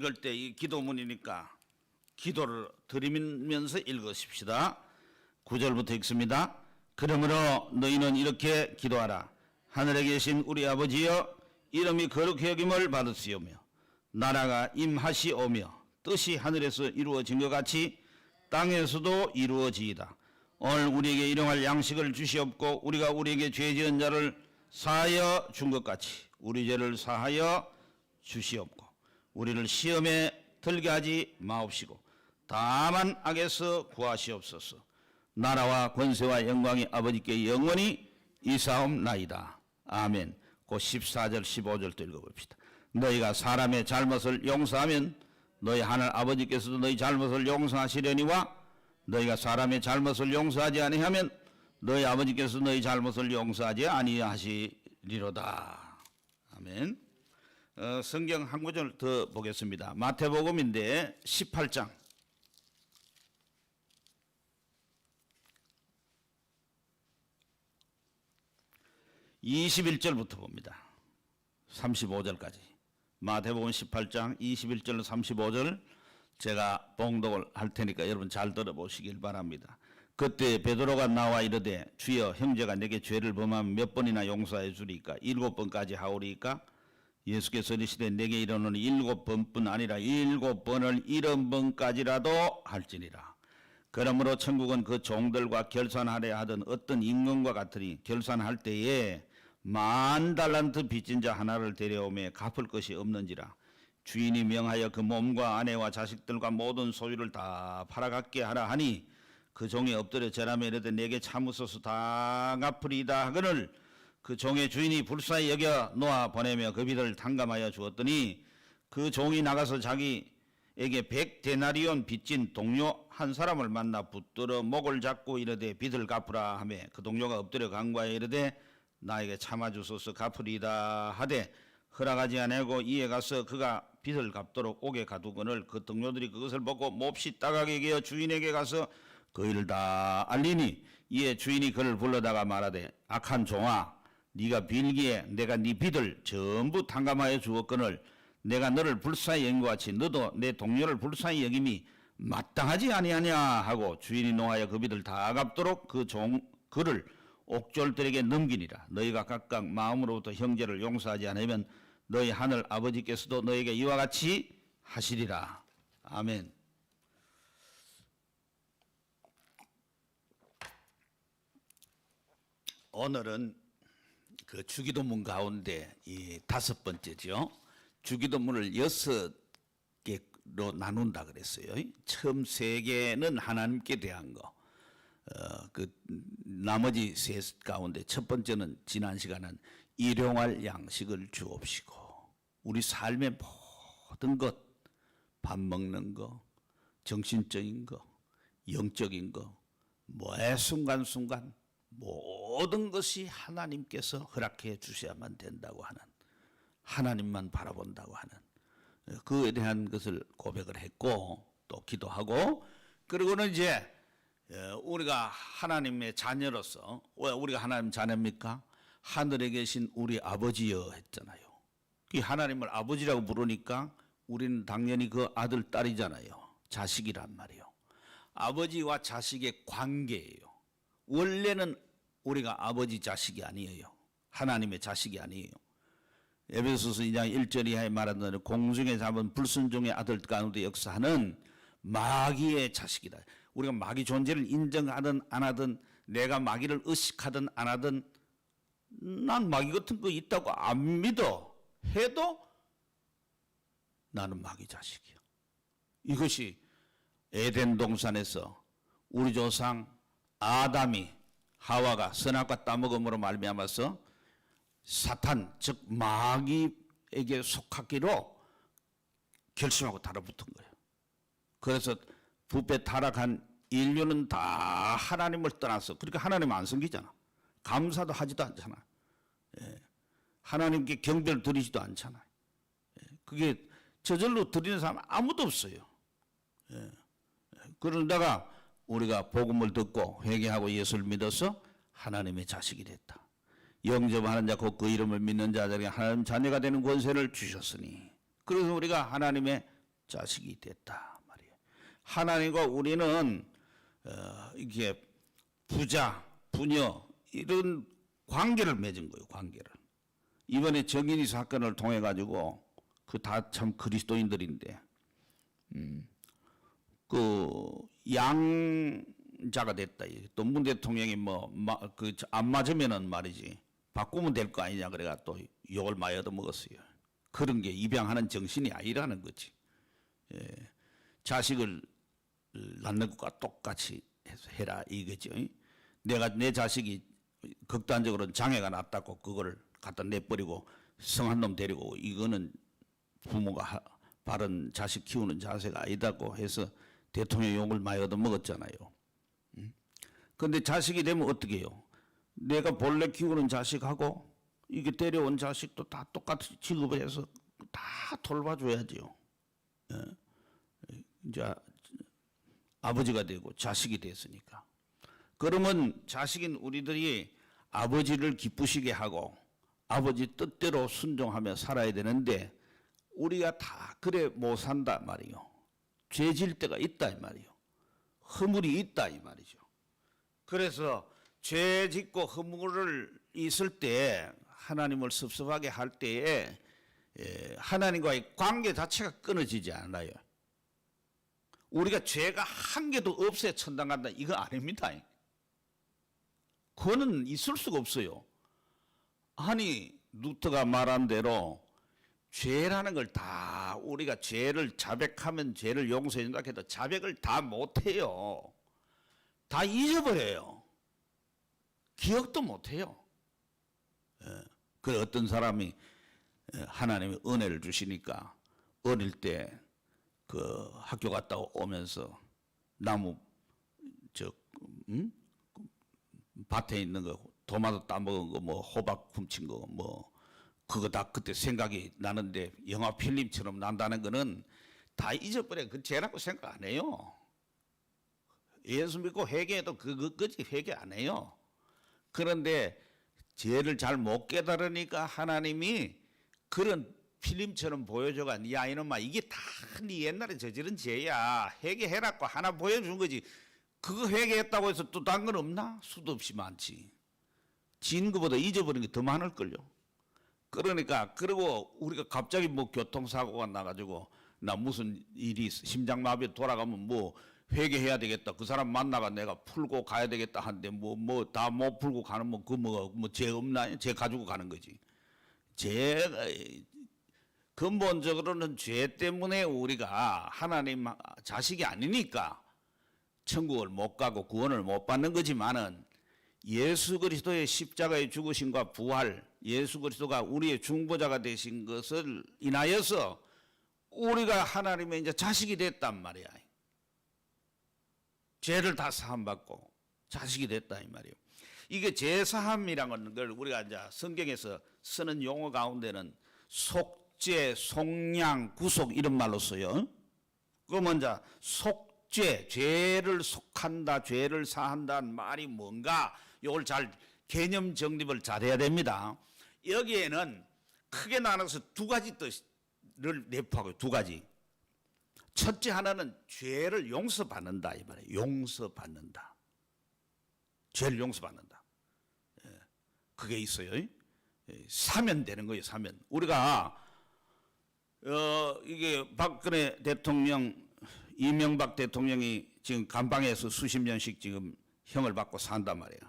읽을 때 이 기도문이니까 기도를 드리면서 읽으십시다. 9절부터 읽습니다. 그러므로 너희는 이렇게 기도하라. 하늘에 계신 우리 아버지여, 이름이 거룩히 여김을 받으시오며 나라가 임하시오며 뜻이 하늘에서 이루어진 것 같이 땅에서도 이루어지이다. 오늘 우리에게 일용할 양식을 주시옵고 우리가 우리에게 죄 지은 자를 사하여 준 것 같이 우리 죄를 사하여 주시옵고 우리를 시험에 들게 하지 마옵시고 다만 악에서 구하시옵소서. 나라와 권세와 영광이 아버지께 영원히 이사옵나이다. 아멘. 그 14절 15절도 읽어봅시다. 너희가 사람의 잘못을 용서하면 너희 하늘 아버지께서도 너희 잘못을 용서하시려니와 너희가 사람의 잘못을 용서하지 아니하면 너희 아버지께서 너희 잘못을 용서하지 아니하시리로다. 아멘. 성경 한 구절 더 보겠습니다. 마태복음인데 18장 21절부터 봅니다. 35절까지. 마태복음 18장 21절 35절 제가 봉독을 할 테니까 여러분 잘 들어보시길 바랍니다. 그때 베드로가 나와 이르되 주여, 형제가 내게 죄를 범하면 몇 번이나 용서해 주리까? 7번까지 하오리까? 예수께서 이르시되 내게 이르노니 7번뿐 아니라 7번을 70번까지라도 할지니라. 그러므로 천국은 그 종들과 결산하려 하던 어떤 임금과 같으니 결산할 때에 10,000달란트 빚진 자 하나를 데려오매 갚을 것이 없는지라. 주인이 명하여 그 몸과 아내와 자식들과 모든 소유를 다 팔아갖게 하라 하니 그 종이 엎드려 절하며 이르되 내게 참으소서 다 갚으리이다 하거늘 그 종의 주인이 불쌍히 여겨 놓아 보내며 그 빚을 탕감하여 주었더니 그 종이 나가서 자기에게 100데나리온 빚진 동료 한 사람을 만나 붙들어 목을 잡고 이르되 빚을 갚으라 하며 그 동료가 엎드려 간과해 이르되 나에게 참아주소서 갚으리이다 하되 허락하지 아니하고 이에 가서 그가 빚을 갚도록 옥에 가두거늘 그 동료들이 그것을 보고 몹시 따가게 여겨 주인에게 가서 그 일을 다 알리니 이에 주인이 그를 불러다가 말하되 악한 종아, 네가 빌기에 내가 네 빚을 전부 탕감하여 주었거늘 내가 너를 불쌍히 여긴 것 같이 너도 내 동료를 불쌍히 여김이 마땅하지 아니하냐 하고 주인이 노하여 그 빚을 다 갚도록 그를 옥졸들에게 넘기니라. 너희가 각각 마음으로부터 형제를 용서하지 않으면 너희 하늘 아버지께서도 너희에게 이와 같이 하시리라. 아멘. 오늘은 그 주기도문 가운데 이 5번째죠. 주기도문을 6개로 나눈다 그랬어요. 처음 3개는 하나님께 대한 거. 그 나머지 3 가운데 첫 번째는 지난 시간은 일용할 양식을 주옵시고 우리 삶의 모든 것, 밥 먹는 거, 정신적인 거, 영적인 거, 매 순간순간 모든 것이 하나님께서 허락해 주셔야만 된다고 하는, 하나님만 바라본다고 하는 그에 대한 것을 고백을 했고 또 기도하고, 그리고는 이제 우리가 하나님의 자녀로서, 왜 우리가 하나님 자녀입니까? 하늘에 계신 우리 아버지여 했잖아요. 그 하나님을 아버지라고 부르니까 우리는 당연히 그 아들, 딸이잖아요. 자식이란 말이에요. 아버지와 자식의 관계예요. 원래는 우리가 아버지 자식이 아니에요. 하나님의 자식이 아니에요. 에베소서 2장 1절 이하에 말하는 대로 공중에 잡은 불순종의 아들 가운데 역사하는 마귀의 자식이다. 우리가 마귀 존재를 인정하든 안 하든, 내가 마귀를 의식하든 안 하든, 난 마귀 같은 거 있다고 안 믿어 해도 나는 마귀 자식이야. 이것이 에덴 동산에서 우리 조상 아담이 하와가 선악과 따먹음으로 말미암아서 사탄 즉 마귀에게 속하기로 결심하고 달라붙은 거예요. 그래서 부패 타락한 인류는 다 하나님을 떠나서, 그러니까 하나님 안 섬기잖아. 감사도 하지도 않잖아. 하나님께 경배를 드리지도 않잖아. 그게 저절로 드리는 사람 아무도 없어요. 그러다가 우리가 복음을 듣고 회개하고 예수를 믿어서 하나님의 자식이 됐다. 영접하는 자 곧 그 이름을 믿는 자들에게 하나님 자녀가 되는 권세를 주셨으니, 그래서 우리가 하나님의 자식이 됐다 말이에요. 하나님과 우리는 이게 부자, 부녀 이런 관계를 맺은 거예요. 관계를. 이번에 정인이 사건을 통해 가지고 그 다 참 그리스도인들인데 그 양자가 됐다. 또 문 대통령이 뭐 그 안 맞으면은 말이지 바꾸면 될 거 아니냐 그래가 또 욕을 많이 얻어먹었어요. 그런 게 입양하는 정신이 아니라는 거지. 예. 자식을 낳는 것과 똑같이 해라 이거죠. 내가 내 자식이 극단적으로 장애가 났다고 그거를 갖다 내버리고 성한 놈 데리고 이거는 부모가 바른 자식 키우는 자세가 아니다고 해서 대통령 욕을 많이 얻어먹었잖아요. 그런데 자식이 되면 어떻게 해요? 내가 본래 키우는 자식하고 이게 데려온 자식도 다 똑같이 취급을 해서 다 돌봐줘야죠. 이제 아버지가 되고 자식이 됐으니까. 그러면 자식인 우리들이 아버지를 기쁘시게 하고 아버지 뜻대로 순종하며 살아야 되는데 우리가 다 그래 못 산다 말이요. 죄질 때가 있다 이 말이요. 허물이 있다 이 말이죠. 그래서 죄 짓고 허물을 있을 때 하나님을 섭섭하게 할 때에 하나님과의 관계 자체가 끊어지지 않아요. 우리가 죄가 한 개도 없어야 천당 간다 이거 아닙니다. 그거는 있을 수가 없어요. 아니 루터가 말한 대로 죄라는 걸 다 우리가 죄를 자백하면 죄를 용서해 준다 해도 자백을 다 못해요. 다 잊어버려요. 기억도 못해요. 그래 어떤 사람이 하나님의 은혜를 주시니까 어릴 때 그 학교 갔다 오면서 나무 밭에 있는 거 도마도 따먹은 거 뭐 호박 훔친 거 뭐 그거 다 그때 생각이 나는데 영화 필름처럼 난다는 거는 다 잊어버려. 그 죄라고 생각 안 해요. 예수 믿고 회개해도 그것까지 회개 안 해요. 그런데 죄를 잘 못 깨달으니까 하나님이 그런 필름처럼 보여줘가 네 아이놈아 이게 다 네 옛날에 저지른 죄야. 회개해라고 하나 보여준 거지. 그거 회개했다고 해서 또 다른 건 없나? 수도 없이 많지. 지은 것보다 잊어버린 게 더 많을걸요. 그러니까 그리고 우리가 갑자기 뭐 교통사고가 나가지고 나 무슨 일이 있어. 심장마비 돌아가면 뭐 회개해야 되겠다. 그 사람 만나가 내가 풀고 가야 되겠다 한데 뭐 다 못 풀고 가는 뭐 그 뭐 죄 없나? 죄 가지고 가는 거지. 죄가 근본적으로는 죄 때문에 우리가 하나님 자식이 아니니까 천국을 못 가고 구원을 못 받는 거지만은 예수 그리스도의 십자가의 죽으심과 부활, 예수 그리스도가 우리의 중보자가 되신 것을 인하여서 우리가 하나님의 이제 자식이 됐단 말이야. 죄를 다 사함받고 자식이 됐다 이 말이에요. 이게 죄 사함이라는 걸 우리가 이제 성경에서 쓰는 용어 가운데는 속죄, 속량, 구속 이런 말로 써요. 그러면 이제 속죄, 죄를 속한다, 죄를 사한다는 말이 뭔가 이걸 잘 개념 정립을 잘해야 됩니다. 여기에는 크게 나눠서 두 가지 뜻을 내포하고 두 가지. 첫째 하나는 죄를 용서받는다 이 말이에요. 용서받는다. 죄를 용서받는다. 그게 있어요. 사면 되는 거예요. 사면. 우리가 이게 박근혜 대통령, 이명박 대통령이 지금 감방에서 수십 년씩 지금 형을 받고 산단 말이에요.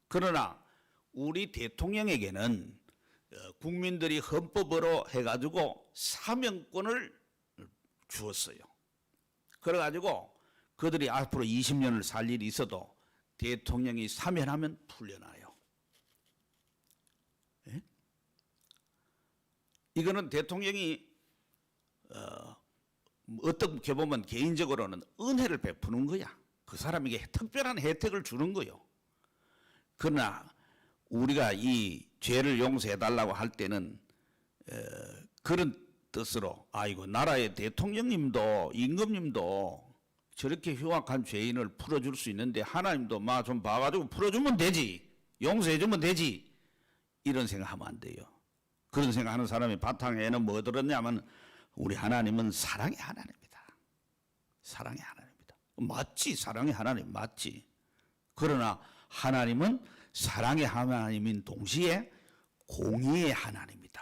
그러나 우리 대통령에게는 국민들이 헌법으로 해가지고 사면권을 주었어요. 그래가지고 그들이 앞으로 20년을 살 일이 있어도 대통령이 사면하면 풀려나요. 예? 이거는 대통령이 어떻게 보면 개인적으로는 은혜를 베푸는 거야. 그 사람에게 특별한 혜택을 주는 거요. 그러나 우리가 이 죄를 용서해달라고 할 때는 그런 뜻으로 아이고 나라의 대통령님도 임금님도 저렇게 흉악한 죄인을 풀어줄 수 있는데 하나님도 막 좀 봐가지고 풀어주면 되지, 용서해주면 되지, 이런 생각하면 안 돼요. 그런 생각하는 사람의 바탕에는 뭐 들었냐면 우리 하나님은 사랑의 하나님입니다. 사랑의 하나님입니다. 맞지? 사랑의 하나님 맞지? 그러나 하나님은 사랑의 하나님인 동시에 공의의 하나님이다.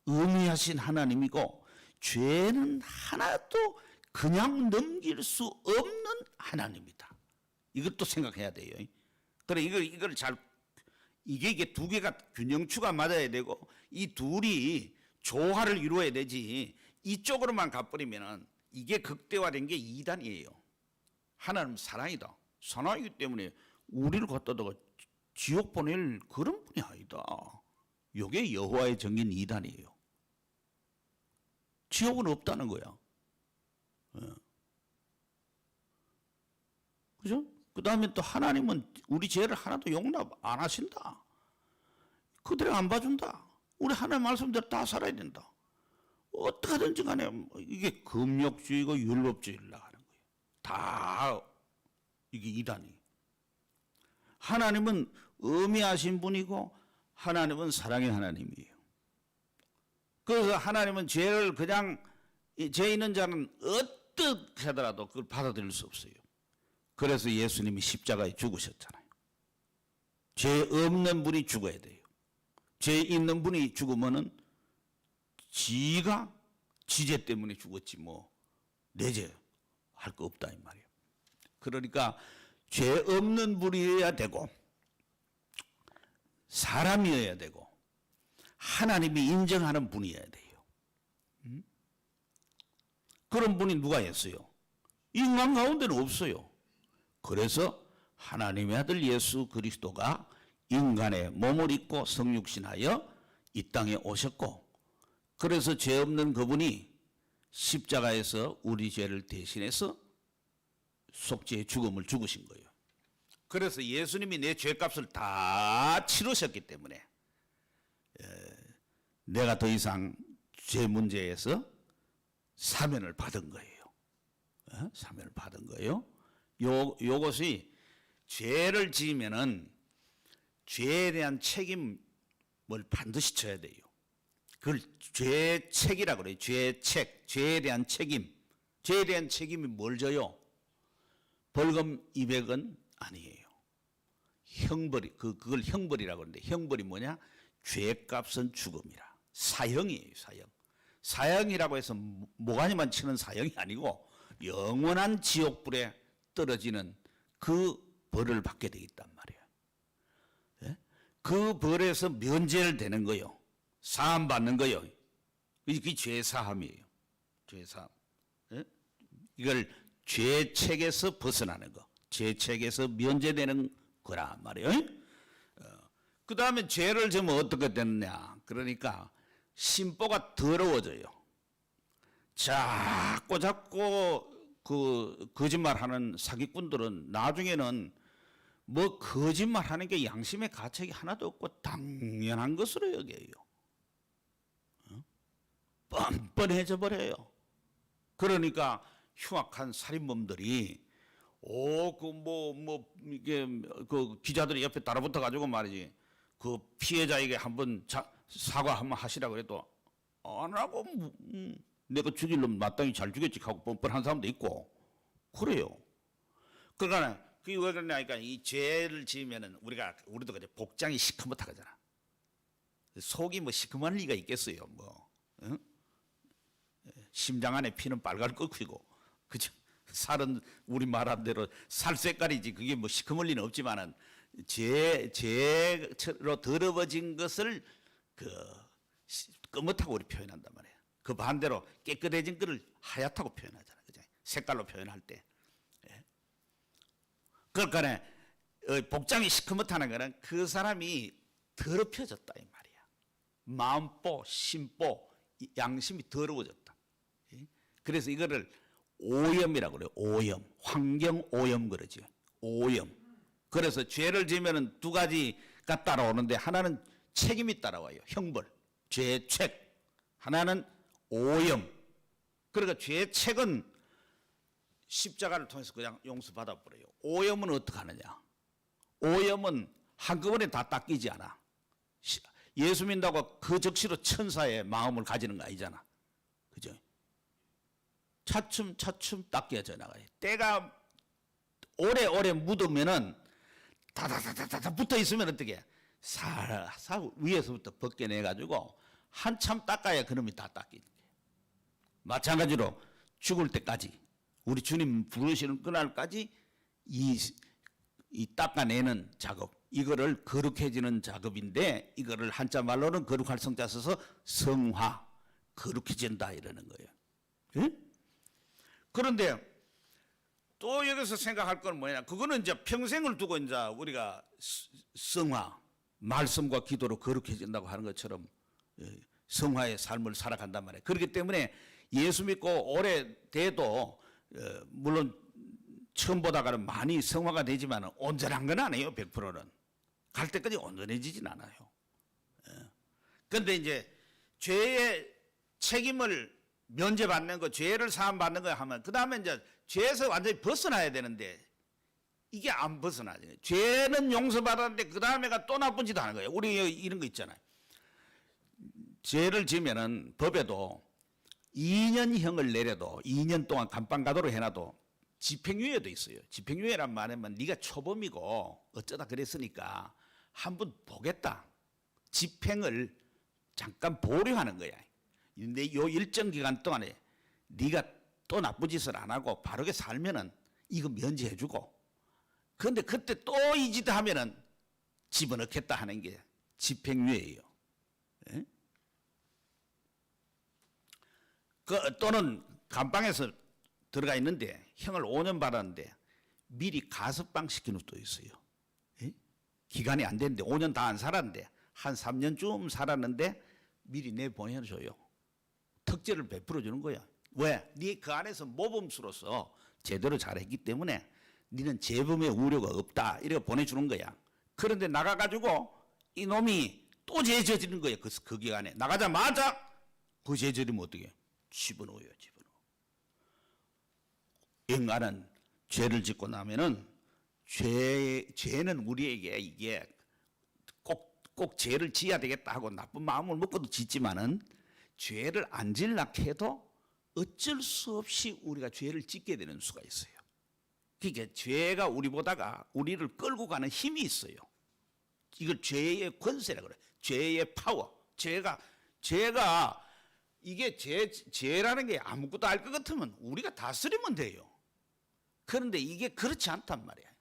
의미하신 하나님이고 죄는 하나도 그냥 넘길 수 없는 하나님이다. 이것도 생각해야 돼요. 그래 이걸 잘 이게 두 개가 균형추가 맞아야 되고 이 둘이 조화를 이루어야 되지. 이쪽으로만 가버리면은 이게 극대화된 게 이단이에요. 하나님 사랑이다. 사랑이기 때문에 우리를 갖다가 지옥 보낼 그런 분이 아니다. 이게 여호와의 정인 이단이에요. 지옥은 없다는 거야. 그죠? 그 다음에 또 하나님은 우리 죄를 하나도 용납 안 하신다. 그대로 안 봐준다. 우리 하나님 말씀대로 다 살아야 된다. 어떻게든지 간에 이게 금욕주의고 율법주의를 나가는 거예요. 다 이게 이단이. 하나님은 의미하신 분이고 하나님은 사랑의 하나님이에요. 그래서 하나님은 죄를 그냥 죄 있는 자는 어떻게 하더라도 그걸 받아들일 수 없어요. 그래서 예수님이 십자가에 죽으셨잖아요. 죄 없는 분이 죽어야 돼요. 죄 있는 분이 죽으면은 지가 지죄 때문에 죽었지 뭐 내 죄 할 거 없다 이 말이에요. 그러니까 죄 없는 분이어야 되고 사람이어야 되고 하나님이 인정하는 분이어야 돼요. 그런 분이 누가 있어요? 인간 가운데는 없어요. 그래서 하나님의 아들 예수 그리스도가 인간의 몸을 입고 성육신하여 이 땅에 오셨고 그래서 죄 없는 그분이 십자가에서 우리 죄를 대신해서 속죄의 죽음을 죽으신 거예요. 그래서 예수님이 내 죄값을 다 치르셨기 때문에 내가 더 이상 죄 문제에서 사면을 받은 거예요. 사면을 받은 거예요. 요것이 죄를 지으면은 죄에 대한 책임을 반드시 져야 돼요. 그걸 죄책이라고 그래요. 죄책, 죄에 대한 책임. 죄에 대한 책임이 뭘 져요? 벌금 200원 아니에요. 형벌이 그걸 형벌이라고 하는데 형벌이 뭐냐? 죄값은 죽음이라. 사형이에요. 사형. 사형이라고 해서 모가지만 치는 사형이 아니고 영원한 지옥불에 떨어지는 그 벌을 받게 되어 있단 말이에요. 예? 그 벌에서 면제를 되는 거요. 사함 받는 거요. 이게 죄사함이에요. 죄사함. 예? 이걸 죄책에서 벗어나는 거. 죄책에서 면제되는 거란 말이에요. 그 다음에 죄를 지으면 어떻게 되느냐. 그러니까 심보가 더러워져요. 자꾸 그 거짓말하는 사기꾼들은 나중에는 뭐 거짓말하는 게 양심의 가책이 하나도 없고 당연한 것으로 여겨요. 뻔뻔해져 버려요. 그러니까 흉악한 살인범들이 이게 그 기자들이 옆에 따라붙어 가지고 말이지 그 피해자에게 한번 사과 한번 하시라고 해도 안 하고 내가 죽일 놈 마땅히 잘 죽였지 하고 뻔뻔한 사람도 있고 그래요. 그러니까 그게 왜 그러냐니까 이 죄를 지으면은 우리도 그래 복장이 시커멓다 그러잖아. 속이 뭐 시커먼 리가 있겠어요. 뭐 응? 심장 안에 피는 빨갈 끓이고 그죠? 살은 우리 말한 대로 살 색깔이지 그게 뭐 시커멀 리는 없지만은 죄로 더러워진 것을 끄뭇하고 우리 표현한단 말이에요. 그 반대로 깨끗해진 것을 하얗다고 표현하잖아요. 그죠? 색깔로 표현할 때. 예. 그러니까 복장이 시커멓다는 거는 그 사람이 더럽혀졌다 이 말이야. 마음보, 심보, 양심이 더러워졌다. 예. 그래서 이거를 오염이라고 그래요. 오염. 환경 오염 그러죠. 오염. 그래서 죄를 지으면 두 가지가 따라오는데 하나는 책임이 따라와요. 형벌. 죄책. 하나는 오염. 그러니까 죄책은 십자가를 통해서 그냥 용서받아 버려요. 오염은 어떻게 하느냐? 오염은 한꺼번에 다 닦이지 않아. 예수 믿는다고 그 적시로 천사의 마음을 가지는 거 아니잖아. 그죠? 차츰 닦여져 나가요. 때가 오래 묻으면은 다다다다다 붙어 있으면 어떻게 살살 위에서부터 벗겨내 가지고 한참 닦아야 그놈이 다 닦이는 거예요. 마찬가지로 죽을 때까지 우리 주님 부르시는 그날까지 이 닦아내는 작업, 이거를 거룩해지는 작업인데, 이거를 한자 말로는 거룩할 성자 써서 성화, 거룩해진다 이러는 거예요. 예? 그런데 또 여기서 생각할 건 뭐냐? 그거는 이제 평생을 두고 이제 우리가 성화, 말씀과 기도로 거룩해진다고 하는 것처럼 성화의 삶을 살아간단 말이에요. 그렇기 때문에 예수 믿고 오래돼도 물론 처음보다는 많이 성화가 되지만 온전한 건 아니에요. 100%는. 갈 때까지 온전해지진 않아요. 그런데 이제 죄의 책임을 면제받는 거, 죄를 사함받는 거 하면 그 다음에 이제 죄에서 완전히 벗어나야 되는데 이게 안 벗어나죠. 죄는 용서받았는데 그 다음에가 또 나쁜 짓 하는 거예요. 우리 이런 거 있잖아요. 죄를 지으면은 법에도 2년형을 내려도 2년 동안 감방 가도록 해놔도 집행유예도 있어요. 집행유예란 말하면 네가 초범이고 어쩌다 그랬으니까 한번 보겠다. 집행을 잠깐 보류하는 거야. 근데 요 일정 기간 동안에 네가 또 나쁜 짓을 안 하고 바르게 살면은 이거 면제해주고, 그런데 그때 또 이 짓 하면은 집어넣겠다 하는 게 집행유예예요. 예? 또는 감방에서 들어가 있는데 형을 5년 받았는데 미리 가석방 시키는 것도 있어요. 예? 기간이 안 됐는데 5년 다 안 살았는데 한 3년쯤 살았는데 미리 내보내줘요. 특죄를 베풀어 주는 거야. 왜? 네 그 안에서 모범수로서 제대로 잘했기 때문에 너는 재범의 우려가 없다 이렇게 보내주는 거야. 그런데 나가가지고 이놈이 또 죄 저지르는 거야. 그 기간에 나가자마자 그 죄 저지르면 어떻게? 집어넣어요. 인간은 죄를 짓고 나면은 죄는 우리에게 이게 꼭 죄를 지어야 되겠다 하고 나쁜 마음을 먹고도 짓지만은 죄를 안 지으려고 해도 어쩔 수 없이 우리가 죄를 짓게 되는 수가 있어요. 그러니까 죄가 우리를 끌고 가는 힘이 있어요. 이걸 죄의 권세라고 그래요. 죄의 파워. 죄가 이게 죄라는 게 아무것도 알 것 같으면 우리가 다스리면 돼요. 그런데 이게 그렇지 않단 말이야.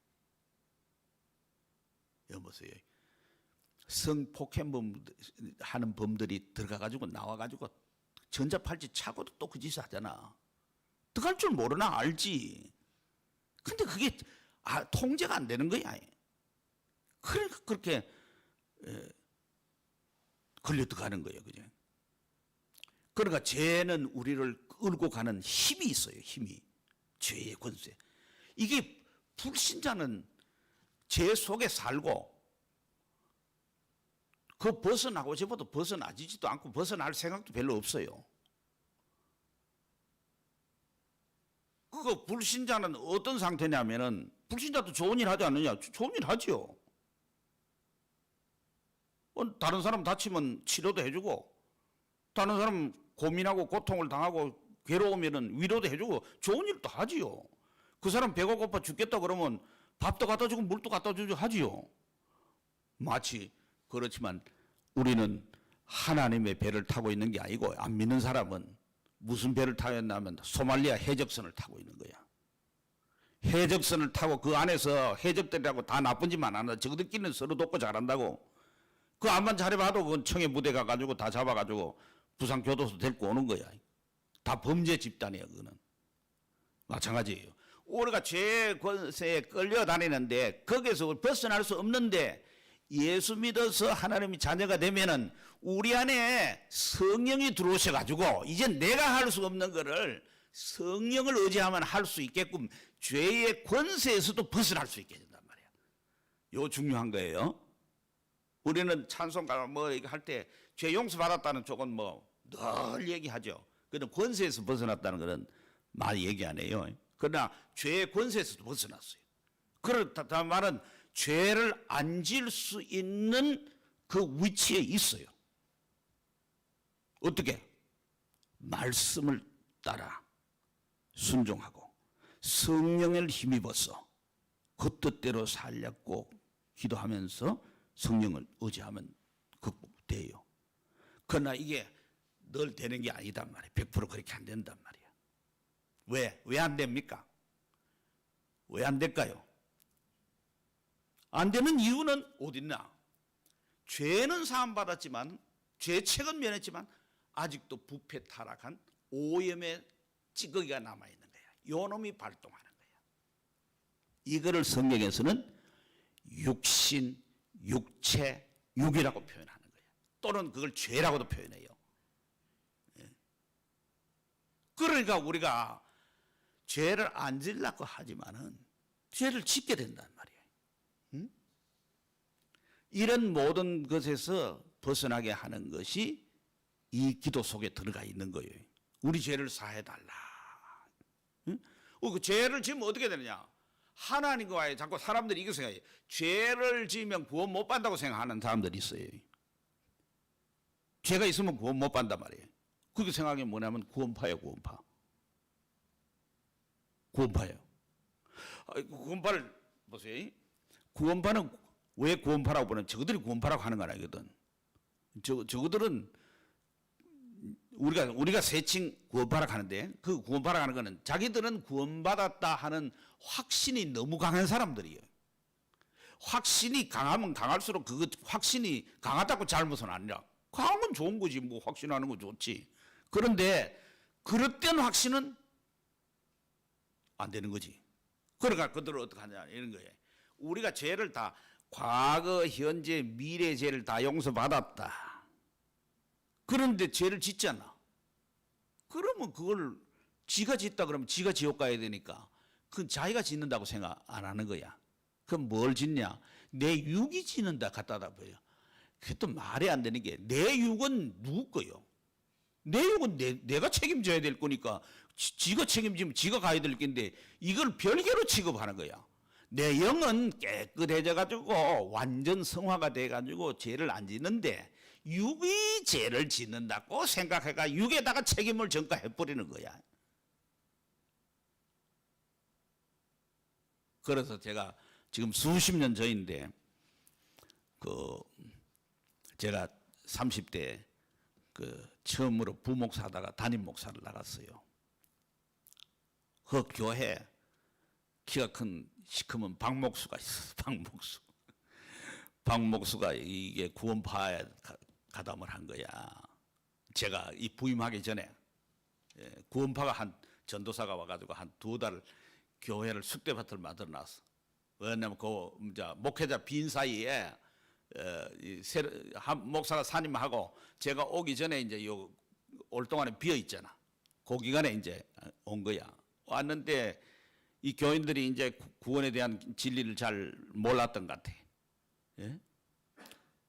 여보세요. 성폭행범 하는 범들이 들어가가지고 나와가지고 전자팔찌 차고도 또 그 짓을 하잖아. 들어갈 줄 모르나? 알지. 근데 그게 통제가 안 되는 거야. 그러니까 그렇게 걸려 들어가는 거예요. 그죠? 그러니까 죄는 우리를 끌고 가는 힘이 있어요. 힘이. 죄의 권세. 이게 불신자는 죄 속에 살고 그 벗어나고 싶어도 벗어나지도 않고 벗어날 생각도 별로 없어요. 그 불신자는 어떤 상태냐면은 불신자도 좋은 일 하지 않느냐? 좋은 일 하지요. 다른 사람 다치면 치료도 해주고, 다른 사람 고민하고 고통을 당하고 괴로우면은 위로도 해주고 좋은 일도 하지요. 그 사람 배가 고파 죽겠다 그러면 밥도 갖다 주고 물도 갖다 주고 하지요. 마치 그렇지만 우리는 하나님의 배를 타고 있는 게 아니고, 안 믿는 사람은 무슨 배를 타고 있냐면 소말리아 해적선을 타고 있는 거야. 해적선을 타고 그 안에서 해적들이라고 다 나쁜 짓만 안 한다. 저들끼리는 서로 돕고 잘한다고. 그 암만 잘해봐도 그건 청해 부대 가가지고 다 잡아가지고 부산교도소 데리고 오는 거야. 다 범죄 집단이야. 그거는 마찬가지예요. 우리가 죄의 권세에 끌려다니는데 거기서 벗어날 수 없는데, 예수 믿어서 하나님이 자녀가 되면은 우리 안에 성령이 들어오셔가지고 이제 내가 할 수 없는 거를 성령을 의지하면 할 수 있게끔 죄의 권세에서도 벗어날 수 있게 된단 말이야. 요 중요한 거예요. 우리는 찬송가 뭐 이거 할 때 죄 용서 받았다는 쪽은 뭐 늘 얘기하죠. 그런데 권세에서 벗어났다는 것은 많이 얘기 안 해요. 그러나 죄의 권세에서도 벗어났어요. 그렇다 말은 죄를 안 지을 수 있는 그 위치에 있어요. 어떻게? 말씀을 따라 순종하고 성령을 힘입어서 그 뜻대로 살려고 기도하면서 성령을 의지하면 극복돼요. 그러나 이게 늘 되는 게 아니단 말이에요. 100% 그렇게 안 된단 말이에요. 왜? 왜 안 됩니까? 왜 안 될까요? 안 되는 이유는 어딨나? 죄는 사함받았지만 죄책은 면했지만 아직도 부패 타락한 오염의 찌꺼기가 남아있는 거야. 요놈이 발동하는 거야. 이거를 성경에서는 육신, 육체, 육이라고 표현하는 거야. 또는 그걸 죄라고도 표현해요. 그러니까 우리가 죄를 안 지으려고 하지만은 죄를 짓게 된단 말이에요. 응? 이런 모든 것에서 벗어나게 하는 것이 이 기도 속에 들어가 있는 거예요. 우리 죄를 사해달라. 응? 그 죄를 지으면 어떻게 되느냐? 하나님과의 자꾸 사람들이 이거 생각해요. 죄를 지으면 구원 못 받는다고 생각하는 사람들이 있어요. 죄가 있으면 구원 못 받는단 말이에요. 그렇게 생각하면 뭐냐면 구원파예요, 구원파. 구원파예요. 구원파를 보세요. 구원파는 왜 구원파라고 보냐면 저들이 구원파라고 하는 건 아니거든. 저들은 우리가 세칭 구원파라고 하는데 그 구원파라고 하는 거는 자기들은 구원받았다 하는 확신이 너무 강한 사람들이에요. 확신이 강하면 강할수록 그 확신이 강하다고 잘못은 아니라 강한 건 좋은 거지. 뭐 확신하는 거 좋지. 그런데 그릇된 확신은 안 되는 거지. 그러니까 그들을 어떻게 하냐 이런 거예요. 우리가 죄를 다 과거, 현재, 미래 죄를 다 용서받았다. 그런데 죄를 짓잖아. 그러면 그걸 지가 짓다 그러면 지가 지옥 가야 되니까 그건 자기가 짓는다고 생각 안 하는 거야. 그럼 뭘 짓냐? 내 육이 짓는다 갖다다 보여. 그게 또 말이 안 되는 게 내 육은 누구 거요? 내 육은 내가 책임져야 될 거니까 지가 책임지면 지가 가야 될 건데 이걸 별개로 취급하는 거야. 내 영은 깨끗해져 가지고 완전 성화가 돼 가지고 죄를 안 짓는데 육이 죄를 짓는다고 생각해가 육에다가 책임을 전가해 버리는 거야. 그래서 제가 지금 수십 년 전인데 제가 30대 처음으로 부목사다가 담임 목사를 나갔어요. 그 교회 키가 큰 시커먼 박목수가 있었어. 박목수가 이게 구원파에 가담을 한 거야. 제가 이 부임하기 전에 구원파가 한 전도사가 와가지고 한 2달 교회를 숙대밭을 만들어 놨어. 왜냐면 그 목회자 빈 사이에 목사가 산임하고 제가 오기 전에 이제 올 동안에 비어 있잖아. 그 기간에 이제 온 거야. 왔는데 이 교인들이 이제 구원에 대한 진리를 잘 몰랐던 것 같아. 예?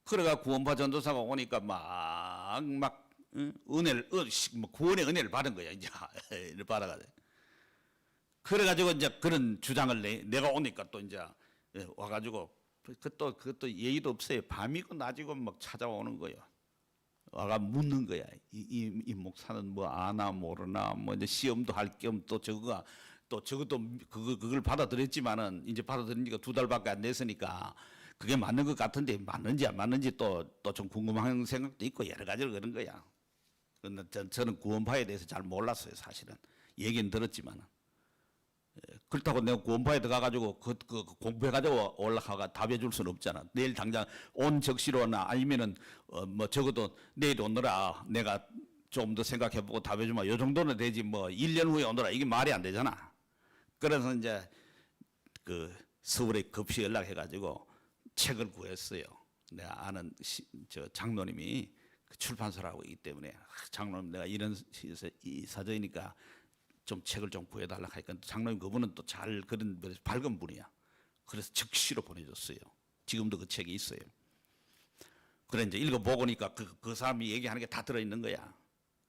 그래가 구원파 전도사가 오니까 막 은혜를 구원의 은혜를 받은 거야. 이제 받아가지고. 그래가지고 이제 그런 주장을 내가 오니까 또 이제 와가지고 그것도 예의도 없어요. 밤이고 낮이고 막 찾아오는 거예요. 와가 묻는 거야. 이 목사는 뭐 아나 모르나 뭐 이제 시험도 할 겸 또 저것도 그걸 받아들였지만은 이제 받아들인 지가 2달밖에 안 됐으니까 그게 맞는 것 같은데 맞는지 안 맞는지 또 좀 궁금한 생각도 있고 여러 가지로 그런 거야. 근데 저는 구원파에 대해서 잘 몰랐어요. 사실은 얘기는 들었지만은. 그렇다고 내가 구원파에 들어가가지고 그 공부해가지고 올라가가 답해줄 수는 없잖아. 내일 당장 온 적시로나 아니면은 뭐 적어도 내일 오너라 내가 좀 더 생각해보고 답해주면 요 정도는 되지 뭐 1년 후에 오너라 이게 말이 안 되잖아. 그래서 이제 서울에 급히 연락해가지고 책을 구했어요. 내가 아는 저 장로님이 출판사라고 있기 때문에 장로님 내가 이런 이 사정이니까 좀 책을 좀 구해달라 하니까 장로님 그분은 또 잘 그런 밝은 분이야. 그래서 즉시로 보내줬어요. 지금도 그 책이 있어요. 그래 이제 읽어보니까 그 사람이 얘기하는 게 다 들어있는 거야.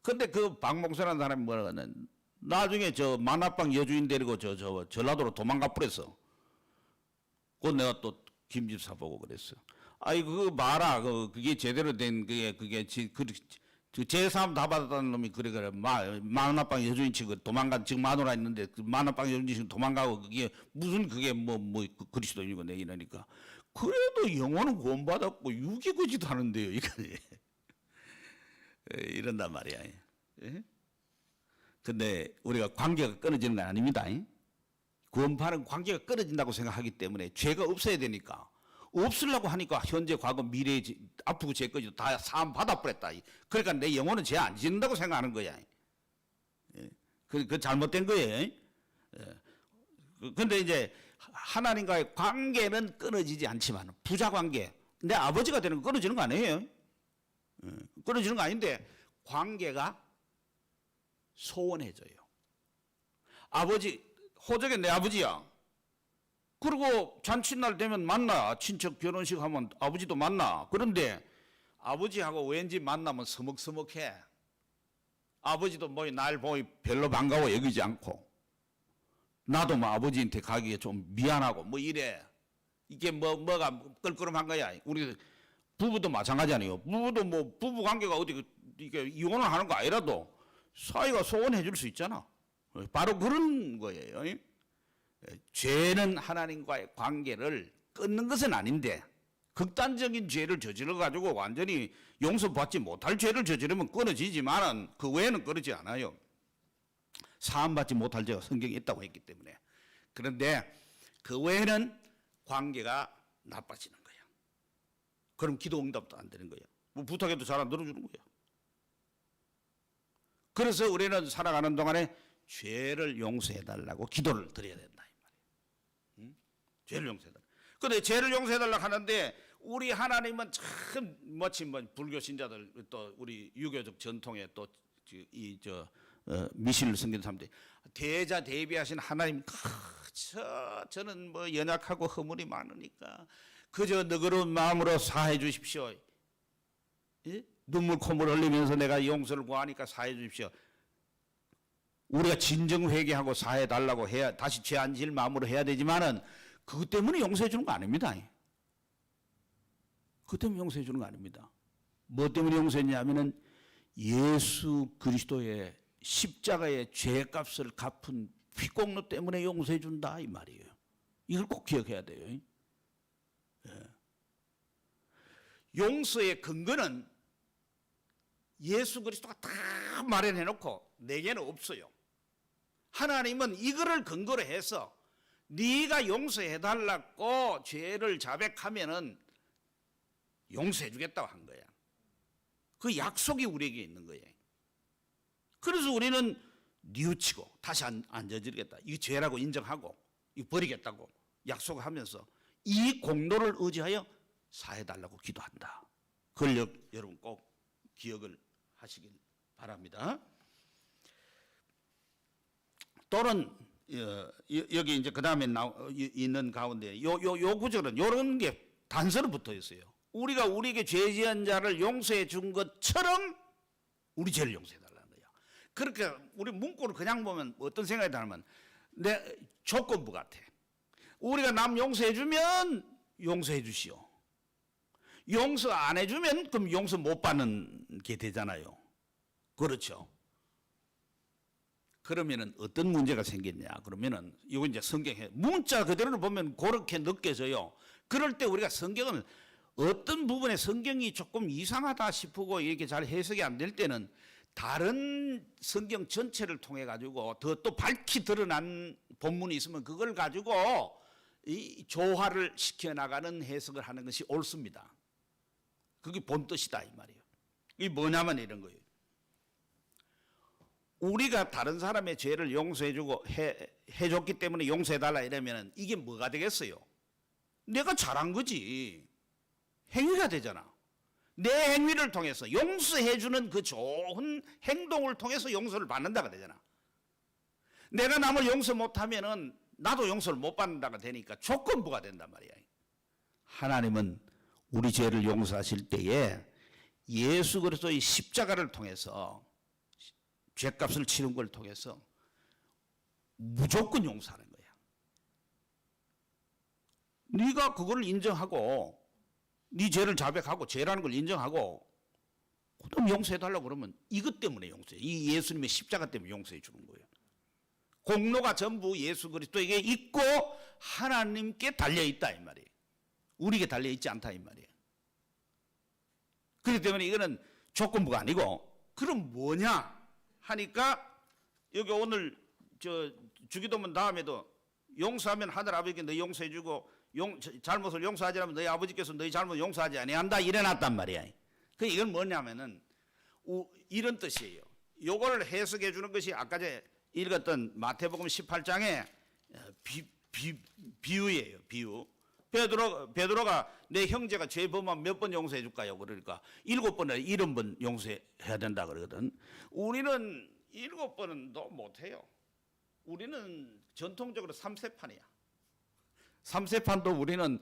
근데 그 박목수라는 사람이 뭐라 하냐면 나중에 저 만화방 여주인 데리고 저 전라도로 도망가 버렸어. 그건 내가 또 김집사 보고 그랬어. 아이 그거 봐라. 그게 제대로 된 그게 제3 다 받았다는 놈이 그래 마누라방 여주인 치고 도망간 지금 마누라 있는데 그 마누라방 여주인 치고 도망가고 그게 무슨 그게 뭐 그리스도인이고 내 이러니까 그래도 영혼은 구원받았고 유기거지도 하는데요 이거 이런단 말이야. 예? 근데 우리가 관계가 끊어지는 건 아닙니다. 구원파는 관계가 끊어진다고 생각하기 때문에 죄가 없어야 되니까 없으려고 하니까 현재 과거 미래 아프고 죄까지도 다 사함 받아버렸다. 그러니까 내 영혼은 죄 안 짓는다고 생각하는 거야. 그 잘못된 거예요. 그런데 이제 하나님과의 관계는 끊어지지 않지만 부자 관계 내 아버지가 되는 거 끊어지는 거 아니에요. 끊어지는 거 아닌데 관계가 소원해져요. 아버지 호적에 내 아버지야. 그리고 잔칫날 되면 만나. 친척 결혼식 하면 아버지도 만나. 그런데 아버지하고 왠지 만나면 서먹서먹해. 아버지도 뭐 날 보니 별로 반가워 여기지 않고 나도 뭐 아버지한테 가기에 좀 미안하고 뭐 이래. 이게 뭐가 끌끌한 거야. 우리 부부도 마찬가지 아니에요. 부부도 뭐 부부 관계가 어디 이게 이혼을 하는 거 아니라도 사이가 소원해 줄 수 있잖아. 바로 그런 거예요. 죄는 하나님과의 관계를 끊는 것은 아닌데 극단적인 죄를 저질러 가지고 완전히 용서받지 못할 죄를 저지르면 끊어지지만은 그 외에는 끊어지지 않아요. 사함받지 못할 죄가 성경에 있다고 했기 때문에. 그런데 그 외에는 관계가 나빠지는 거야. 그럼 기도 응답도 안 되는 거야. 뭐 부탁해도 잘 안 들어주는 거야. 그래서 우리는 살아가는 동안에 죄를 용서해달라고 기도를 드려야 된다. 죄를 용서해달라. 그런데 죄를 용서해달라고 하는데 우리 하나님은 참 마치 불교 신자들 또 우리 유교적 전통에 또 미신을 섬기는 사람들이 대자 대비하신 하나님 저는 뭐 연약하고 허물이 많으니까 그저 너그러운 마음으로 사해 주십시오. 예? 눈물 콧물 흘리면서 내가 용서를 구하니까 사해 주십시오. 우리가 진정 회개하고 사해 달라고 해야 다시 죄 안 지을 마음으로 해야 되지만은 그것 때문에 용서해 주는 거 아닙니다. 그것 때문에 용서해 주는 거 아닙니다. 뭐 때문에 용서했냐면은 예수 그리스도의 십자가의 죄값을 갚은 피공로 때문에 용서해 준다 이 말이에요. 이걸 꼭 기억해야 돼요. 예. 용서의 근거는 예수 그리스도가 다 마련해 놓고 내게는 없어요. 하나님은 이거를 근거로 해서 네가 용서해 달라고 죄를 자백하면은 용서해 주겠다고 한 거야. 그 약속이 우리에게 있는 거예요. 그래서 우리는 뉘우치고 다시 안 저지르겠다. 이 죄라고 인정하고 이 버리겠다고 약속하면서 이 공로를 의지하여 사해 달라고 기도한다. 그걸 여러분 꼭 기억을 하시길 바랍니다. 또는 여기 이제 그 다음에 있는 가운데 요 구절은 이런 게 단서로 붙어 있어요. 우리가 우리에게 죄 지은 자를 용서해 준 것처럼 우리 죄를 용서해 달라는 거야. 그러니까 우리 문구를 그냥 보면 어떤 생각이 들냐면 내 조건부 같아. 우리가 남 용서해 주면 용서해 주시오. 용서 안 해주면 그럼 용서 못 받는 게 되잖아요. 그렇죠. 그러면은 어떤 문제가 생겼냐? 그러면은 이거 이제 성경에 문자 그대로 보면 그렇게 느껴져요. 그럴 때 우리가 성경을 어떤 부분에 성경이 조금 이상하다 싶고 이렇게 잘 해석이 안 될 때는 다른 성경 전체를 통해 가지고 더 또 밝히 드러난 본문이 있으면 그걸 가지고 이 조화를 시켜 나가는 해석을 하는 것이 옳습니다. 그게 본 뜻이다 이 말이에요. 이게 뭐냐면 이런 거예요. 우리가 다른 사람의 죄를 용서해주고 해줬기 때문에 용서해달라 이러면 이게 뭐가 되겠어요? 내가 잘한 거지. 행위가 되잖아. 내 행위를 통해서 용서해주는 그 좋은 행동을 통해서 용서를 받는다가 되잖아. 내가 남을 용서 못하면은 나도 용서를 못 받는다가 되니까 조건부가 된단 말이야. 하나님은 우리 죄를 용서하실 때에 예수 그리스도의 십자가를 통해서 죄값을 치른 걸 통해서 무조건 용서하는 거야. 네가 그걸 인정하고 네 죄를 자백하고 죄라는 걸 인정하고 그럼 용서해달라고 그러면 이것 때문에 용서해. 이 예수님의 십자가 때문에 용서해 주는 거예요. 공로가 전부 예수 그리스도에게 있고 하나님께 달려있다 이 말이에요. 우리에게 달려있지 않다 이 말이에요. 그렇기 때문에 이거는 조건부가 아니고 그럼 뭐냐 하니까 여기 오늘 주기도문 다음에도 용서하면 하늘 아버지께 너희 용서해 주고 잘못을 용서하지 않으면 너희 아버지께서 너희 잘못 용서하지 아니한다 이래놨단 말이야. 그 이건 뭐냐면은 이런 뜻이에요. 요걸 해석해 주는 것이 아까 전에 읽었던 마태복음 18장의 비유예요. 비유. 베드로가 내 형제가 죄 범하면 몇 번 용서해 줄까요? 그러니까 7번에 70번 용서해야 된다 그러거든. 우리는 7번은 더 못해요. 우리는 전통적으로 3세판이야. 3세판도 우리는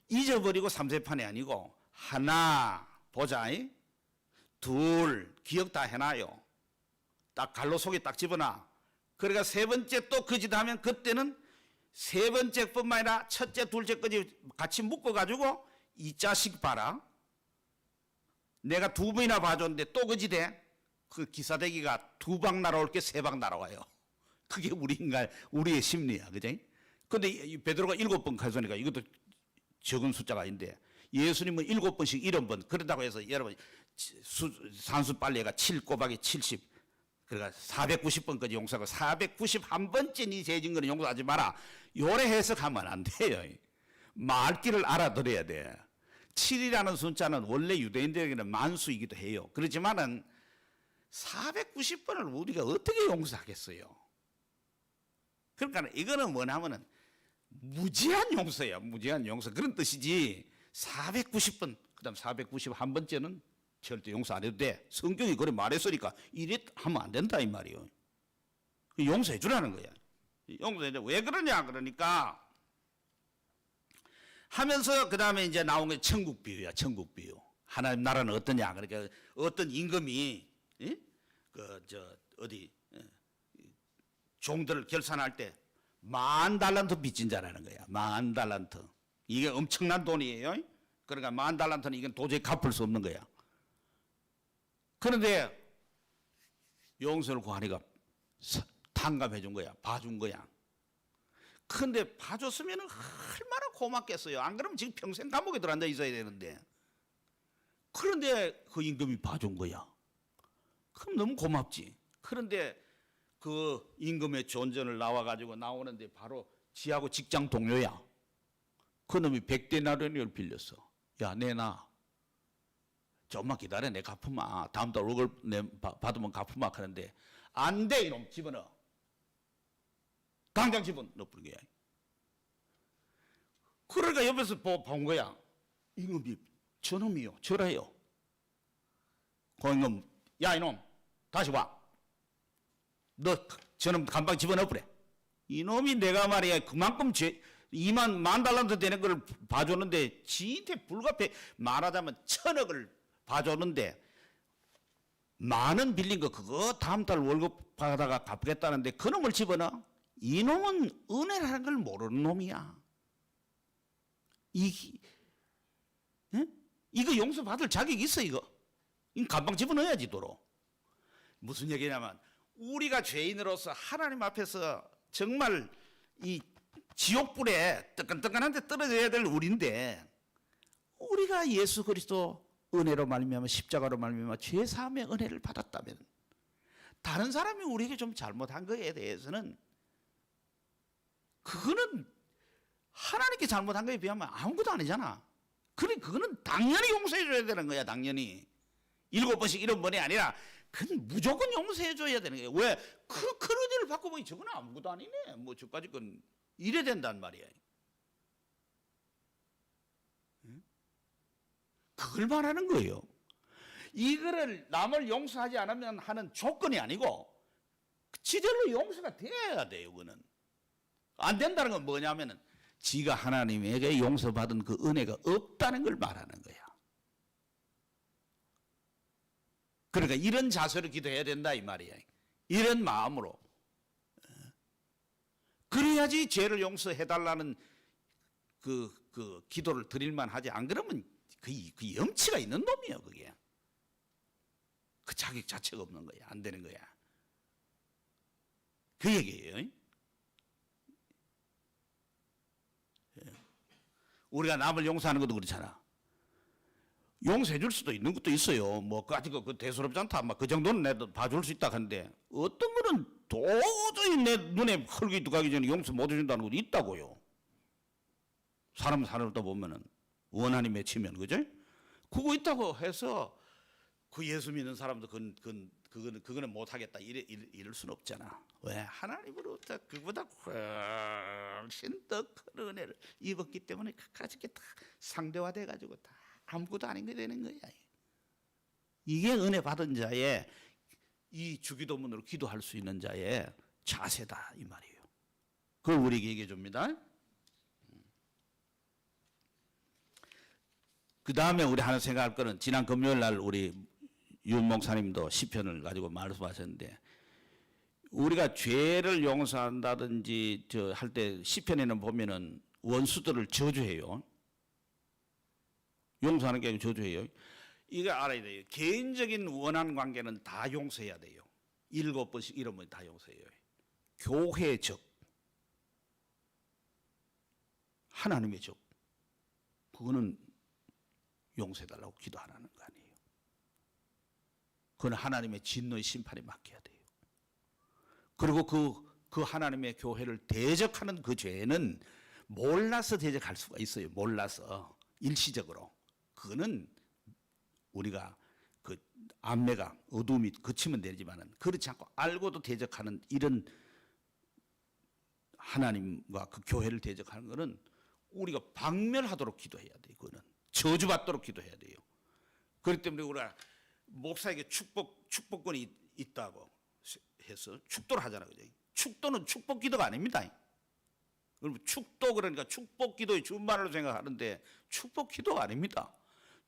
잊어버리고 3세판이 아니고 하나 보자. 둘 기억 다 해놔요. 딱 갈로 속에 딱 집어놔. 그러니까 세 번째 또 그 짓 하면 그때는 세 번째뿐만 아니라 첫째 둘째까지 같이 묶어가지고 이 자식 봐라. 내가 2번이나 봐줬는데 또 그 짓 해. 그 기사대기가 2방 날아올 게 3방 날아와요. 그게 우리의 심리야. 그죠? 근데 베드로가 7번 가져오니까 이것도 적은 숫자가 아닌데 예수님은 7번씩 70번 그런다고 해서 여러분 산수 빨래가 7 곱하기 70 그러니까 490번까지 용서하고 491번째 네 죄진 거는 용서하지 마라. 요래 해석하면 안 돼요. 말귀를 알아들어야 돼. 7이라는 숫자는 원래 유대인들에게는 만수이기도 해요. 그렇지만은 490번을 우리가 어떻게 용서하겠어요? 그러니까 이거는 뭐냐면은 무제한 용서야. 무제한 용서 그런 뜻이지. 490번 그다음 491번째는 절대 용서 안 해도 돼. 성경이 그래 말했으니까 이래 하면 안 된다 이 말이에요. 용서해 주라는 거야. 용서해 줘. 왜 그러냐 그러니까 하면서 그다음에 이제 나온 게 천국 비유야. 천국 비유. 하나님 나라는 어떠냐? 그러니까 어떤 임금이 종들을 결산할 때 10,000달란트 빚진 자라는 거야. 10,000달란트. 이게 엄청난 돈이에요. 그러니까 10,000달란트는 이건 도저히 갚을 수 없는 거야. 그런데 용서를 구하니까 탕감해 준 거야. 봐준 거야. 그런데 봐줬으면 얼마나 고맙겠어요. 안 그러면 지금 평생 감옥에 들어앉아 있어야 되는데. 그런데 그 임금이 봐준 거야. 그럼 너무 고맙지. 그런데 그 임금의 존전을 나와가지고 나오는데 바로 지하고 직장 동료야. 그 놈이 100데나리온을 빌렸어. 야, 내놔. 조금만 기다려. 내 갚으마. 다음 달 월급 받으면 갚으마 하는데 안 돼. 이놈 집어넣어. 당장 집어넣어 버린 거야. 그러니까 옆에서 본 거야. 임금이 저놈이요. 저래요. 그 임금 야 이놈 다시 와. 너 저놈 감방 집어넣어 버려. 이놈이 내가 말이야 그만큼 10,000달란트 되는 걸 봐줬는데 지한테 불가피해. 말하자면 1,000억을 봐줬는데 10,000원 빌린 거 그거 다음 달 월급 받아가 갚겠다는데 그놈을 집어넣어. 이놈은 은혜라는 걸 모르는 놈이야. 이거 용서받을 자격이 있어 이거. 이거 감방 집어넣어야지 도로. 무슨 얘기냐면 우리가 죄인으로서 하나님 앞에서 정말 이 지옥불에 뜨끈뜨끈한데 떨어져야 될 우리인데 우리가 예수 그리스도 은혜로 말미암아 십자가로 말미암아 죄 사함의 은혜를 받았다면 다른 사람이 우리에게 좀 잘못한 거에 대해서는 그거는 하나님께 잘못한 거에 비하면 아무것도 아니잖아. 그래 그거는 당연히 용서해 줘야 되는 거야. 당연히 7번씩 이런 번이 아니라 그건 무조건 용서해 줘야 되는 거야. 왜? 그런 일을 받고 보니 저건 아무것도 아니네. 뭐 저까지 건 이래 된단 말이야. 그걸 말하는 거예요. 이거를 남을 용서하지 않으면 하는 조건이 아니고 지대로 용서가 돼야 돼요. 이거는 안 된다는 건 뭐냐면은 지가 하나님에게 용서받은 그 은혜가 없다는 걸 말하는 거야. 그러니까 이런 자세로 기도해야 된다 이 말이야. 이런 마음으로. 그래야지 죄를 용서해달라는 그 기도를 드릴만 하지. 안 그러면 그 염치가 있는 놈이에요 그게. 그 자격 자체가 없는 거야. 안 되는 거야. 그 얘기예요. 우리가 남을 용서하는 것도 그렇잖아. 용서해 줄 수도 있는 것도 있어요. 뭐, 아직 그 대수롭지 않다. 막 그 정도는 내도 봐줄 수 있다 하는데, 어떤 거는 도저히 내 눈에 흙이 들어가기 전에 용서 못 해준다는 것도 있다고요. 사람 사는 거 보면은, 원한이 맺히면, 그죠? 그거 있다고 해서, 그 예수 믿는 사람도 그거는 못 하겠다. 이럴 수는 없잖아. 왜? 하나님으로부터 그보다 훨씬 더 큰 은혜를 입었기 때문에 그까짓 게 다 상대화돼 가지고 다 아무것도 아닌 게 되는 거야. 이게 은혜 받은 자의 이 주기도문으로 기도할 수 있는 자의 자세다 이 말이에요. 그걸 우리에게 얘기해 줍니다. 그 다음에 우리 하나 생각할 거는 지난 금요일 날 우리 윤 목사님도 시편을 가지고 말씀하셨는데, 우리가 죄를 용서한다든지 할 때 시편에는 보면은 원수들을 저주해요. 용서하는 게 아니고 저주해요. 이거 알아야 돼요. 개인적인 원한 관계는 다 용서해야 돼요. 7번씩 이러면 다 용서해요. 교회의 적, 하나님의 적, 그거는 용서해달라고 기도하라는 거 아니에요. 그건 하나님의 진노의 심판에 맡겨야 돼요. 그리고 그 하나님의 교회를 대적하는 그 죄는 몰라서 대적할 수가 있어요. 몰라서 일시적으로. 그거는 우리가 그 안매가 어둠이 그치면 되지만은, 그렇지 않고 알고도 대적하는 이런 하나님과 그 교회를 대적하는 것은 우리가 박멸하도록 기도해야 돼요. 그거는 저주받도록 기도해야 돼요. 그렇기 때문에 우리가 목사에게 축복권이 있다고 해서 축도를 하잖아요. 그죠? 축도는 축복 기도가 아닙니다. 여러분, 축도 그러니까 축복 기도의 준말로 생각하는데 축복 기도가 아닙니다.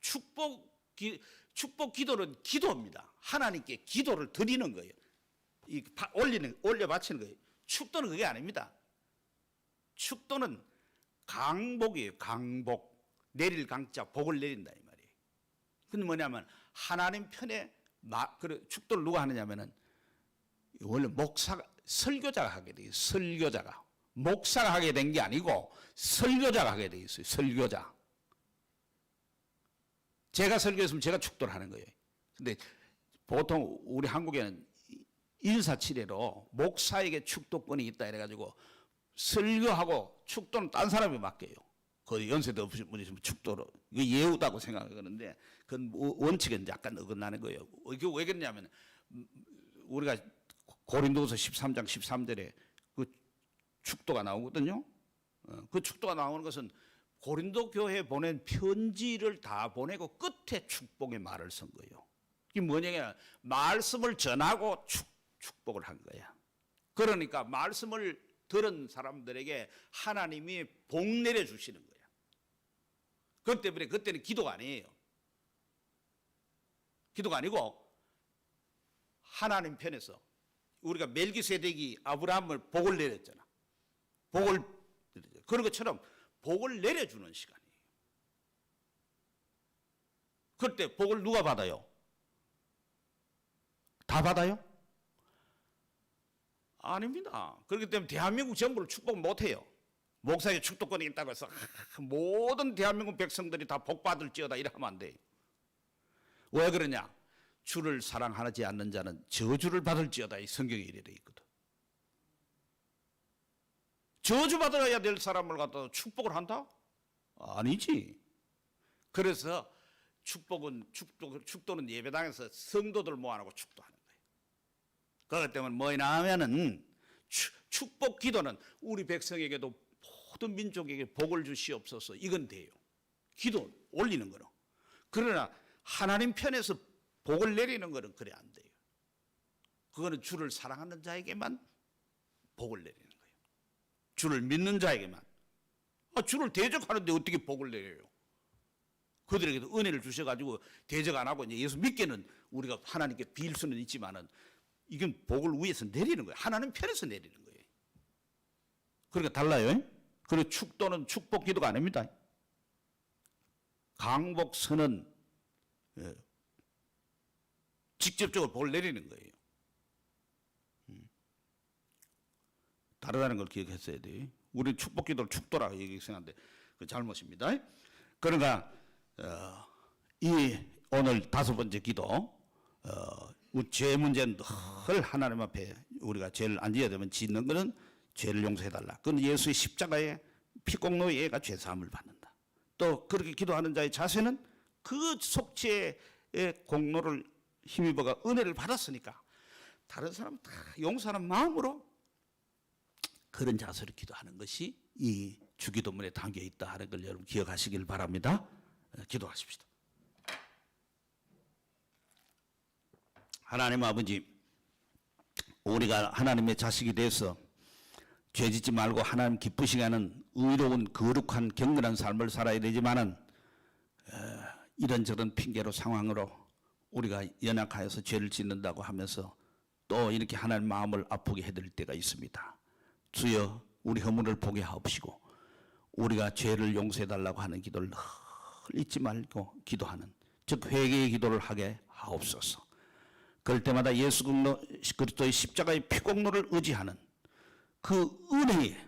축복 기도는 기도입니다. 하나님께 기도를 드리는 거예요. 올려 바치는 거예요. 축도는 그게 아닙니다. 축도는 강복이에요. 강복. 내릴 강자 복을 내린다 이 말이에요. 근데 뭐냐면 하나님 편에 축도를 누가 하느냐면은 원래 설교자가 하게 돼요. 설교자가. 목사가 하게 된 게 아니고 설교자가 하게 돼 있어요. 설교자. 제가 설교했으면 제가 축도를 하는 거예요. 근데 보통 우리 한국에는 인사치레로 목사에게 축도권이 있다 이래가지고 설교하고 축도는 딴 사람이 맡겨요. 그 연세도 없으신 분이 있으면 축도로. 이거 예우다고 생각하는데 그건 원칙은 약간 어긋나는 거예요. 이게 왜 그러냐면 우리가 고린도후서 13장 13절에 그 축도가 나오거든요. 그 축도가 나오는 것은 고린도 교회에 보낸 편지를 다 보내고 끝에 축복의 말을 쓴 거예요. 이게 뭐냐면 말씀을 전하고 축복을 한 거야. 그러니까 말씀을 들은 사람들에게 하나님이 복 내려주시는 거야. 그것 때문에 그때는 기도가 아니에요. 기도가 아니고 하나님 편에서 우리가 멜기세덱이 아브라함을 복을 내렸잖아. 복을 내렸잖아. 그런 것처럼 복을 내려주는 시간이에요. 그때 복을 누가 받아요? 다 받아요? 아닙니다. 그렇기 때문에 대한민국 정부를 축복 못해요. 목사의 축도권이 있다고 해서 모든 대한민국 백성들이 다 복받을지어다 이러면 안 돼요. 왜 그러냐? 주를 사랑하지 않는 자는 저주를 받을지어다 이 성경에 이래 돼 있거든. 저주받아야 될 사람을 갖다 축복을 한다? 아니지. 그래서 축도는 예배당에서 성도들 모아놓고 축도하는 거예요. 그렇기 때문에 뭐냐 하면은 축복 기도는 우리 백성에게도 모든 민족에게 복을 주시옵소서 이건 돼요. 기도 올리는 거는. 그러나 하나님 편에서 복을 내리는 거는 그래 안 돼요. 그거는 주를 사랑하는 자에게만 복을 내리는 거예요. 주를 믿는 자에게만. 주를 대적하는데 어떻게 복을 내려요? 그들에게도 은혜를 주셔가지고 대적 안 하고 이제 예수 믿게는 우리가 하나님께 빌 수는 있지만은 이건 복을 위에서 내리는 거예요. 하나님 편에서 내리는 거예요. 그러니까 달라요. 그리고 축도는 축복 기도가 아닙니다. 강복선은 직접적으로 벌 내리는 거예요. 다르다는 걸 기억했어야 돼. 우리 축복기도를 축도라 얘기했었는데 그 잘못입니다. 그러니까 이 오늘 5번째 기도, 죄 문제는 늘 하나님 앞에 우리가 죄를 안 지어야 되면 짓는 것은 죄를 용서해달라. 그건 예수의 십자가의 피공로의 예가 죄사함을 받는다. 또 그렇게 기도하는 자의 자세는 그 속죄의 공로를 힘입어가 은혜를 받았으니까 다른 사람 다 용서하는 마음으로 그런 자세로 기도하는 것이 이 주기도문에 담겨 있다 하는 걸 여러분 기억하시길 바랍니다. 기도하십시다. 하나님 아버지, 우리가 하나님의 자식이 돼서 죄짓지 말고 하나님 기쁘시게 하는 의로운 거룩한 경건한 삶을 살아야 되지만은 이런저런 핑계로 상황으로 우리가 연약하여서 죄를 짓는다고 하면서 또 이렇게 하나님 마음을 아프게 해드릴 때가 있습니다. 주여, 우리 허물을 보게 하옵시고 우리가 죄를 용서해달라고 하는 기도를 늘 잊지 말고 기도하는, 즉 회개의 기도를 하게 하옵소서. 그럴 때마다 예수 그리스도의 십자가의 피공로를 의지하는 그 은혜의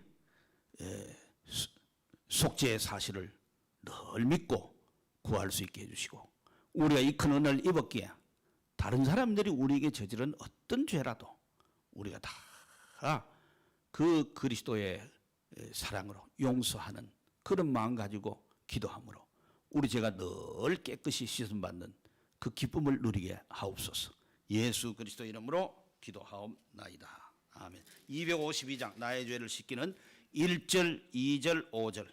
속죄의 사실을 늘 믿고 구할 수 있게 해주시고, 우리가 이 큰 은혜를 입었기에 다른 사람들이 우리에게 저지른 어떤 죄라도 우리가 다 그 그리스도의 사랑으로 용서하는 그런 마음 가지고 기도함으로 우리 죄가 늘 깨끗이 씻음받는 그 기쁨을 누리게 하옵소서. 예수 그리스도 이름으로 기도하옵나이다. 아멘. 252장 나의 죄를 씻기는 1절, 2절, 5절